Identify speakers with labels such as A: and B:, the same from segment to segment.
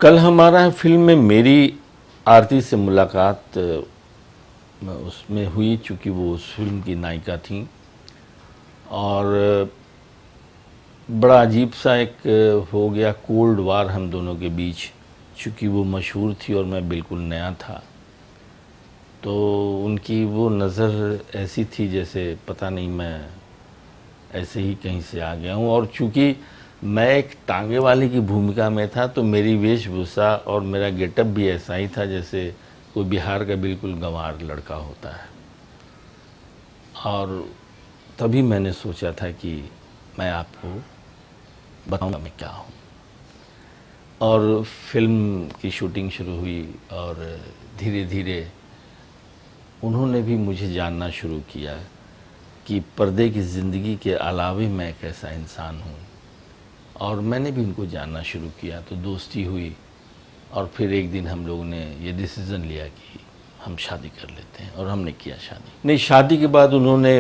A: कल हमारा फिल्म में मेरी आरती से मुलाकात उसमें हुई, चूँकि वो उस फिल्म की नायिका थी और बड़ा अजीब सा एक हो गया कोल्ड वार हम दोनों के बीच, चूँकि वो मशहूर थी और मैं बिल्कुल नया था। तो उनकी वो नज़र ऐसी थी जैसे पता नहीं मैं ऐसे ही कहीं से आ गया हूँ, और चूँकि मैं एक टांगे वाले की भूमिका में था तो मेरी वेशभूषा और मेरा गेटअप भी ऐसा ही था जैसे कोई बिहार का बिल्कुल गंवार लड़का होता है। और तभी मैंने सोचा था कि मैं आपको बताऊंगा मैं क्या हूँ। और फिल्म की शूटिंग शुरू हुई और धीरे धीरे उन्होंने भी मुझे जानना शुरू किया कि पर्दे की ज़िंदगी के अलावे मैं एक ऐसा इंसान हूँ, और मैंने भी उनको जानना शुरू किया। तो दोस्ती हुई और फिर एक दिन हम लोगों ने ये डिसीज़न लिया कि हम शादी कर लेते हैं, और हमने किया शादी। नहीं, शादी के बाद उन्होंने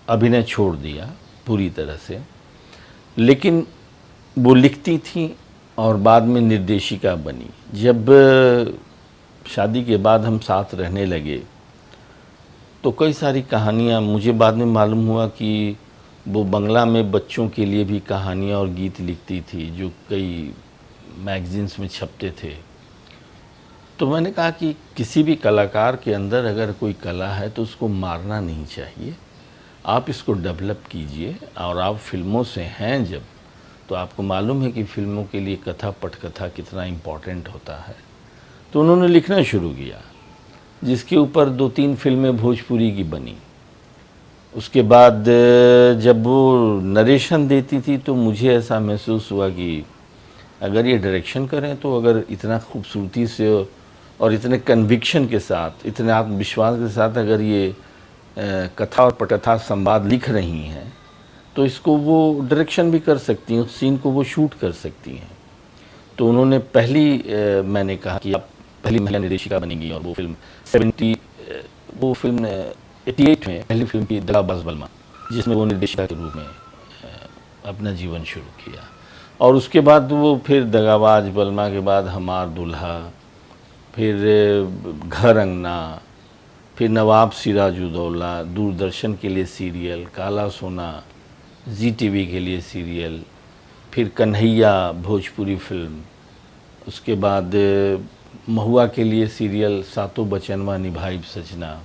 A: अभिनय छोड़ दिया पूरी तरह से, लेकिन वो लिखती थी और बाद में निर्देशिका बनी। जब शादी के बाद हम साथ रहने लगे तो कई सारी कहानियाँ, मुझे बाद में मालूम हुआ कि वो बंगला में बच्चों के लिए भी कहानियाँ और गीत लिखती थी जो कई मैगज़ीन्स में छपते थे। तो मैंने कहा कि किसी भी कलाकार के अंदर अगर कोई कला है तो उसको मारना नहीं चाहिए, आप इसको डेवलप कीजिए। और आप फिल्मों से हैं जब, तो आपको मालूम है कि फिल्मों के लिए कथा पटकथा कितना इम्पोर्टेंट होता है। तो उन्होंने लिखना शुरू किया, जिसके ऊपर 2-3 फिल्में भोजपुरी की बनी। उसके बाद जब वो नरेशन देती थी तो मुझे ऐसा महसूस हुआ कि अगर ये डायरेक्शन करें तो अगर इतना खूबसूरती से और इतने कन्विक्शन के साथ, इतने आत्मविश्वास के साथ अगर ये कथा और पटकथा संवाद लिख रही हैं तो इसको वो डायरेक्शन भी कर सकती हैं, उस सीन को वो शूट कर सकती हैं। तो उन्होंने मैंने कहा कि आप पहली महिला निर्देशिका बनेंगी, और वो फिल्म 88 में पहली फिल्म की दगाबाज बलमा, जिसमें वो निर्देशिका के रूप में अपना जीवन शुरू किया। और उसके बाद वो फिर दगाबाज बलमा के बाद हमार दुल्हा, फिर घर अंगना, फिर नवाब सिराजुद्दौला, दूरदर्शन के लिए सीरियल, काला सोना, जी टीवी के लिए सीरियल, फिर कन्हैया भोजपुरी फिल्म, उसके बाद महुआ के लिए सीरियल सातों बचनवा निभाई सजना,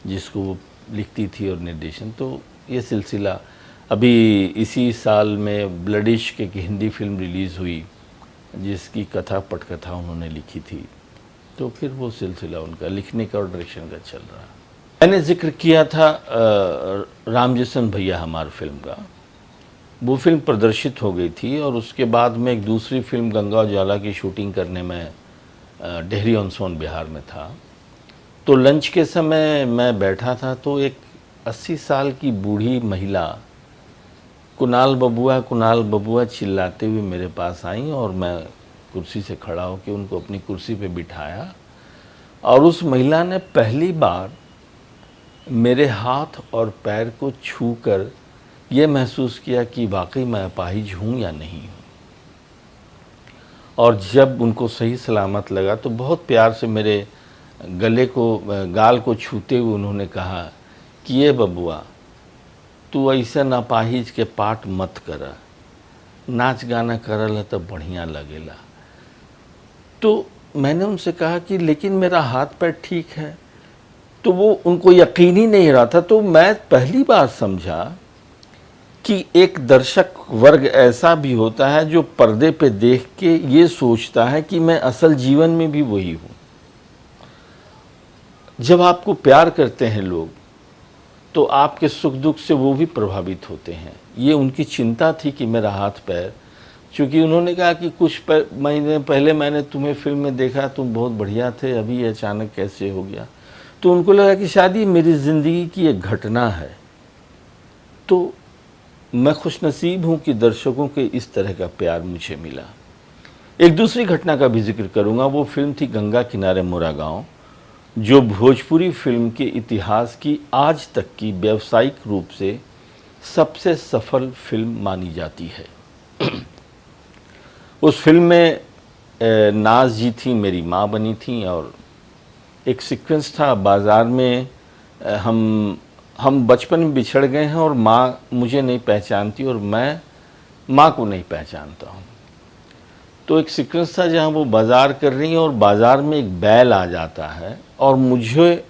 A: जिसको वो लिखती थी और निर्देशन। तो ये सिलसिला अभी इसी साल में ब्लड इश्क की हिंदी फिल्म रिलीज़ हुई, जिसकी कथा पटकथा उन्होंने लिखी थी। तो फिर वो सिलसिला उनका लिखने का और डायरेक्शन का चल रहा। मैंने जिक्र किया था रामजिसन भैया हमार फिल्म का। वो फिल्म प्रदर्शित हो गई थी और उसके बाद में एक दूसरी फिल्म गंगा उजाला की शूटिंग करने में डेहरी ऑन सोन बिहार में था। तो लंच के समय मैं बैठा था तो एक 80 साल की बूढ़ी महिला कुणाल बबुआ चिल्लाते हुए मेरे पास आई, और मैं कुर्सी से खड़ा होकर उनको अपनी कुर्सी पे बिठाया, और उस महिला ने पहली बार मेरे हाथ और पैर को छूकर ये महसूस किया कि वाकई मैं अपाहिज हूँ या नहीं हूँ। और जब उनको सही सलामत लगा तो बहुत प्यार से मेरे गाल को छूते हुए उन्होंने कहा कि ये बबुआ, तू ऐसा नापाहिज के पाठ मत कर, नाच गाना करल है तो बढ़िया लगेला। तो मैंने उनसे कहा कि लेकिन मेरा हाथ पैर ठीक है। तो वो उनको यकीन ही नहीं रहा था। तो मैं पहली बार समझा कि एक दर्शक वर्ग ऐसा भी होता है जो पर्दे पे देख के ये सोचता है कि मैं असल जीवन में भी वही हूँ। जब आपको प्यार करते हैं लोग तो आपके सुख दुख से वो भी प्रभावित होते हैं। ये उनकी चिंता थी कि मेरा हाथ पैर, चूँकि उन्होंने कहा कि कुछ महीने पहले मैंने तुम्हें फिल्म में देखा, तुम बहुत बढ़िया थे, अभी अचानक कैसे हो गया। तो उनको लगा कि शायद ये मेरी ज़िंदगी की एक घटना है। तो मैं खुशनसीब हूँ कि दर्शकों के इस तरह का प्यार मुझे मिला। एक दूसरी घटना का भी जिक्र करूँगा। वो फिल्म थी गंगा किनारे मोरा गाँव, जो भोजपुरी फिल्म के इतिहास की आज तक की व्यावसायिक रूप से सबसे सफल फिल्म मानी जाती है। उस फिल्म में नाज जी थी, मेरी माँ बनी थी, और एक सीक्वेंस था बाज़ार में, हम बचपन में बिछड़ गए हैं और माँ मुझे नहीं पहचानती और मैं माँ को नहीं पहचानता हूँ। तो एक सीक्वेंस था जहाँ वो बाज़ार कर रही हैं और बाज़ार में एक बैल आ जाता है और मुझे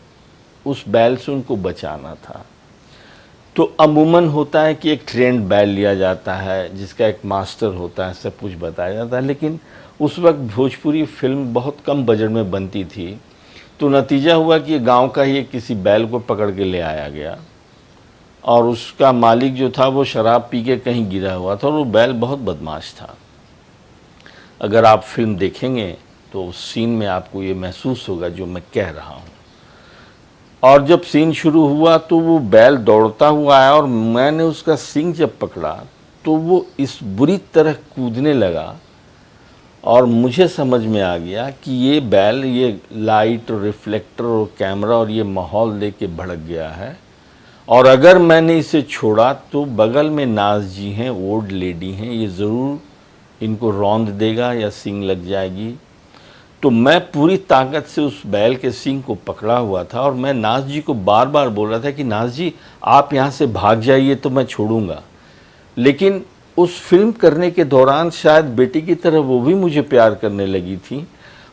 A: उस बैल से उनको बचाना था। तो अमूमन होता है कि एक ट्रेंड बैल लिया जाता है जिसका एक मास्टर होता है, सब कुछ बताया जाता है, लेकिन उस वक्त भोजपुरी फिल्म बहुत कम बजट में बनती थी। तो नतीजा हुआ कि गांव का ही किसी बैल को पकड़ के ले आया गया और उसका मालिक जो था वो शराब पी के कहीं गिरा हुआ था और वो बैल बहुत बदमाश था। अगर आप फिल्म देखेंगे तो उस सीन में आपको ये महसूस होगा जो मैं कह रहा हूँ। और जब सीन शुरू हुआ तो वो बैल दौड़ता हुआ आया और मैंने उसका सींग जब पकड़ा तो वो इस बुरी तरह कूदने लगा और मुझे समझ में आ गया कि ये बैल ये लाइट और रिफ्लेक्टर और कैमरा और ये माहौल देख के भड़क गया है और अगर मैंने इसे छोड़ा तो बगल में नाज जी हैं, ओल्ड लेडी हैं, ये ज़रूर इनको रौंद देगा या सींग लग जाएगी। तो मैं पूरी ताकत से उस बैल के सींग को पकड़ा हुआ था और मैं नाज जी को बार बार बोल रहा था कि नाज जी आप यहाँ से भाग जाइए तो मैं छोड़ूंगा। लेकिन उस फिल्म करने के दौरान शायद बेटी की तरह वो भी मुझे प्यार करने लगी थी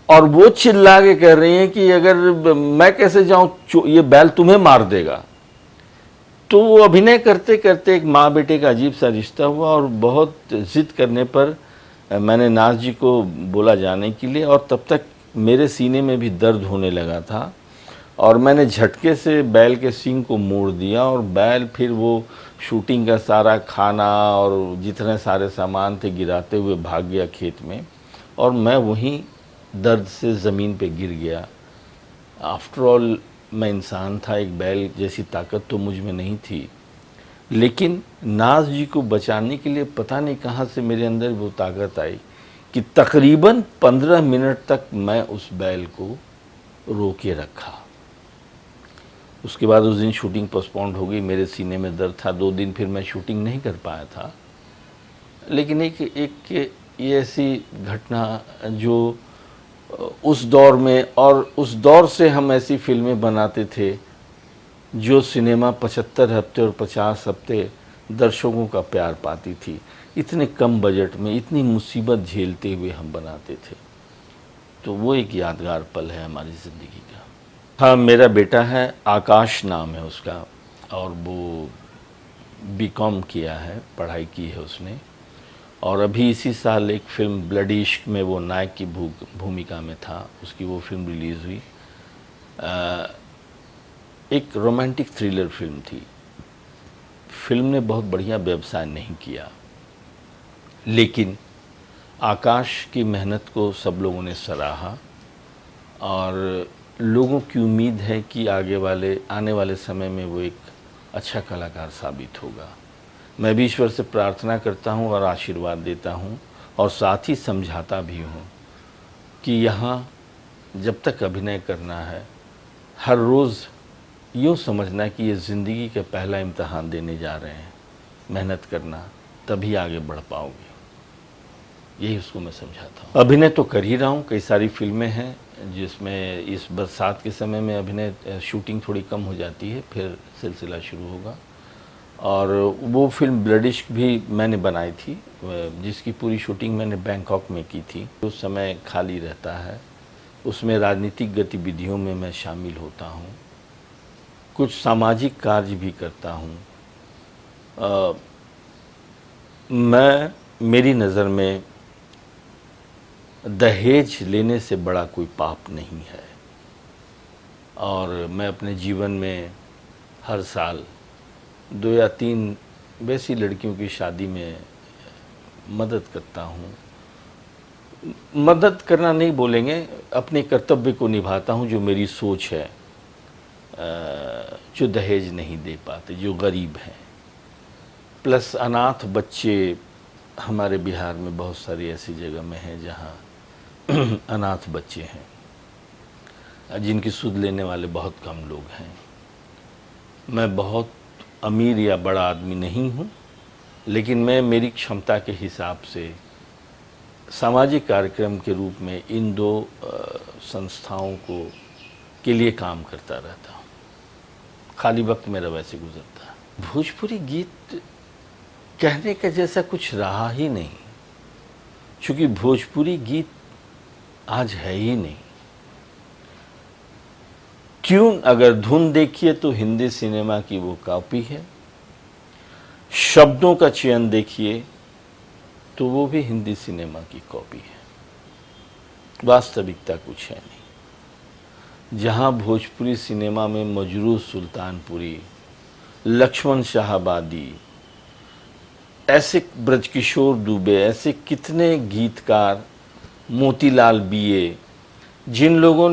A: और वो चिल्ला के कह रही हैं कि अगर मैं कैसे जाऊं, ये बैल तुम्हें मार देगा। तो वो अभिनय करते करते एक माँ बेटे का अजीब सा रिश्ता हुआ और बहुत जिद करने पर मैंने नाज जी को बोला जाने के लिए और तब तक मेरे सीने में भी दर्द होने लगा था और मैंने झटके से बैल के सींग को मोड़ दिया और बैल फिर वो शूटिंग का सारा खाना और जितने सारे सामान थे गिराते हुए भाग गया खेत में और मैं वहीं दर्द से ज़मीन पे गिर गया। आफ्टर ऑल मैं इंसान था, एक बैल जैसी ताकत तो मुझ में नहीं थी, लेकिन नाज जी को बचाने के लिए पता नहीं कहाँ से मेरे अंदर वो ताकत आई कि तकरीबन 15 मिनट तक मैं उस बैल को रोके रखा। उसके बाद उस दिन शूटिंग पोस्टपोन्ड हो गई, मेरे सीने में दर्द था, 2 दिन फिर मैं शूटिंग नहीं कर पाया था। लेकिन एक ये ऐसी घटना जो उस दौर में, और उस दौर से हम ऐसी फिल्में बनाते थे जो सिनेमा 75 हफ्ते और 50 हफ्ते दर्शकों का प्यार पाती थी। इतने कम बजट में इतनी मुसीबत झेलते हुए हम बनाते थे। तो वो एक यादगार पल है हमारी ज़िंदगी का। हाँ, मेरा बेटा है, आकाश नाम है उसका, और वो बीकॉम किया है, पढ़ाई की है उसने, और अभी इसी साल एक फिल्म ब्लडी इश्क में वो नायक की भूमिका में था, उसकी वो फिल्म रिलीज़ हुई। एक रोमांटिक थ्रिलर फिल्म थी। फिल्म ने बहुत बढ़िया व्यवसाय नहीं किया, लेकिन आकाश की मेहनत को सब लोगों ने सराहा और लोगों की उम्मीद है कि आने वाले समय में वो एक अच्छा कलाकार साबित होगा। मैं भी ईश्वर से प्रार्थना करता हूँ और आशीर्वाद देता हूँ और साथ ही समझाता भी हूँ कि यहाँ जब तक अभिनय करना है, हर रोज़ यूँ समझना कि ये ज़िंदगी का पहला इम्तहान देने जा रहे हैं, मेहनत करना, तभी आगे बढ़ पाओगे। यही उसको मैं समझाता हूँ। अभिनय तो कर ही रहा हूँ, कई सारी फिल्में हैं जिसमें इस बरसात के समय में अभिनय शूटिंग थोड़ी कम हो जाती है, फिर सिलसिला शुरू होगा। और वो फिल्म ब्लड इश्क भी मैंने बनाई थी, जिसकी पूरी शूटिंग मैंने बैंकॉक में की थी। उस समय खाली रहता है, उसमें राजनीतिक गतिविधियों में मैं शामिल होता हूँ, कुछ सामाजिक कार्य भी करता हूँ। मेरी नज़र में दहेज लेने से बड़ा कोई पाप नहीं है और मैं अपने जीवन में हर साल 2 या 3 वैसी लड़कियों की शादी में मदद करता हूँ। मदद करना नहीं बोलेंगे, अपने कर्तव्य को निभाता हूँ, जो मेरी सोच है, जो दहेज नहीं दे पाते, जो गरीब हैं। प्लस अनाथ बच्चे हमारे बिहार में बहुत सारी ऐसी जगह में हैं जहाँ अनाथ बच्चे हैं जिनकी सुध लेने वाले बहुत कम लोग हैं। मैं बहुत अमीर या बड़ा आदमी नहीं हूँ, लेकिन मैं मेरी क्षमता के हिसाब से सामाजिक कार्यक्रम के रूप में इन दो संस्थाओं को के लिए काम करता रहता हूँ। खाली वक्त मेरा वैसे गुजरता है। भोजपुरी गीत कहने का जैसा कुछ रहा ही नहीं, क्योंकि भोजपुरी गीत आज है ही नहीं। ट्यून अगर धुन देखिए तो हिंदी सिनेमा की वो कॉपी है, शब्दों का चयन देखिए तो वो भी हिंदी सिनेमा की कॉपी है। वास्तविकता कुछ है नहीं। जहां भोजपुरी सिनेमा में मजरू सुल्तानपुरी, लक्ष्मण शाहबादी, ऐसे ब्रजकिशोर दुबे, ऐसे कितने गीतकार, मोतीलाल बीए, जिन लोगों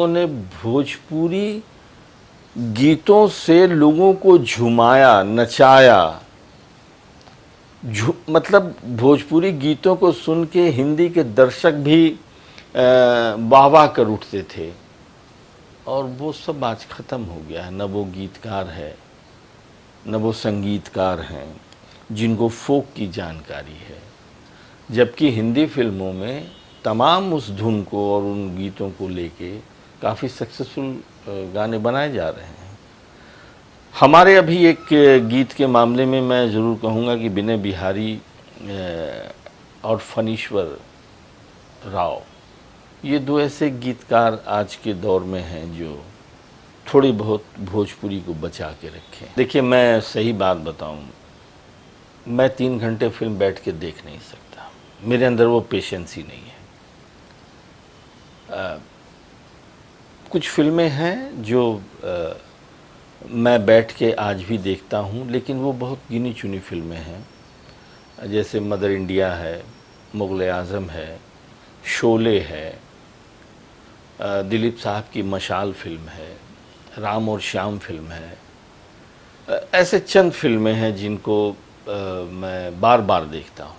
A: ने भोजपुरी गीतों से लोगों को झुमाया, नचाया, मतलब भोजपुरी गीतों को सुन के हिंदी के दर्शक भी वाह वाह कर उठते थे, और वो सब आज ख़त्म हो गया है। न वो गीतकार है, न वो संगीतकार हैं जिनको फोक की जानकारी है। जबकि हिंदी फिल्मों में तमाम उस धुन को और उन गीतों को लेके काफ़ी सक्सेसफुल गाने बनाए जा रहे हैं। हमारे अभी एक गीत के मामले में मैं ज़रूर कहूँगा कि विनय बिहारी और फणीश्वर राव, ये दो ऐसे गीतकार आज के दौर में हैं जो थोड़ी बहुत भोजपुरी को बचा के रखें। देखिए, मैं सही बात बताऊं, मैं 3 घंटे फिल्म बैठ के देख नहीं सकता। मेरे अंदर वो पेशेंस ही नहीं है। कुछ फिल्में हैं जो मैं बैठ के आज भी देखता हूं, लेकिन वो बहुत गिनी चुनी फिल्में हैं। जैसे मदर इंडिया है, मुग़ल आज़म है, शोले है, दिलीप साहब की मशाल फिल्म है, राम और श्याम फिल्म है। ऐसे चंद फिल्में हैं जिनको मैं बार बार देखता हूँ।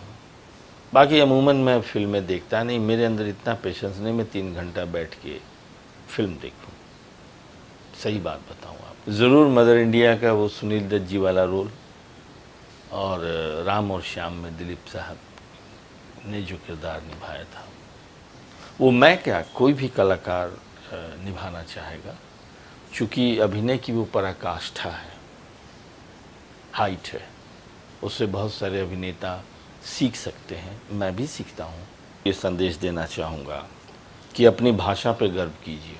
A: बाकी अमूमन मैं फिल्में देखता नहीं, मेरे अंदर इतना पेशेंस नहीं मैं 3 घंटा बैठ के फिल्म देखूँ। सही बात बताऊँ आप, ज़रूर मदर इंडिया का वो सुनील दत्त जी वाला रोल और राम और श्याम में दिलीप साहब ने जो किरदार निभाया था, वो मैं क्या कोई भी कलाकार निभाना चाहेगा, चूँकि अभिनय की वो पराकाष्ठा है, हाइट है। उससे बहुत सारे अभिनेता सीख सकते हैं, मैं भी सीखता हूँ। ये संदेश देना चाहूँगा कि अपनी भाषा पे गर्व कीजिए,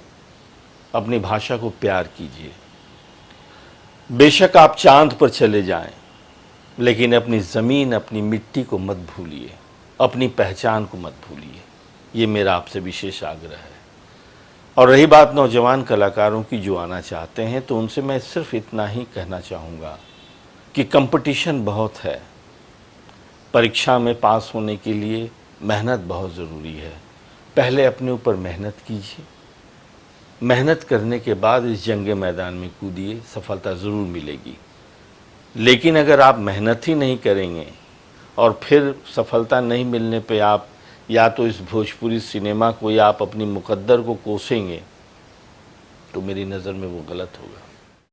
A: अपनी भाषा को प्यार कीजिए। बेशक आप चांद पर चले जाएं, लेकिन अपनी ज़मीन, अपनी मिट्टी को मत भूलिए, अपनी पहचान को मत भूलिए। ये मेरा आपसे विशेष आग्रह है। और रही बात नौजवान कलाकारों की जो आना चाहते हैं, तो उनसे मैं सिर्फ इतना ही कहना चाहूँगा कि कंपटीशन बहुत है। परीक्षा में पास होने के लिए मेहनत बहुत ज़रूरी है। पहले अपने ऊपर मेहनत कीजिए, मेहनत करने के बाद इस जंगे मैदान में कूदिए, सफलता ज़रूर मिलेगी। लेकिन अगर आप मेहनत ही नहीं करेंगे और फिर सफलता नहीं मिलने पे आप या तो इस भोजपुरी सिनेमा को या आप अपनी मुकद्दर को कोसेंगे, तो मेरी नज़र में वो गलत होगा।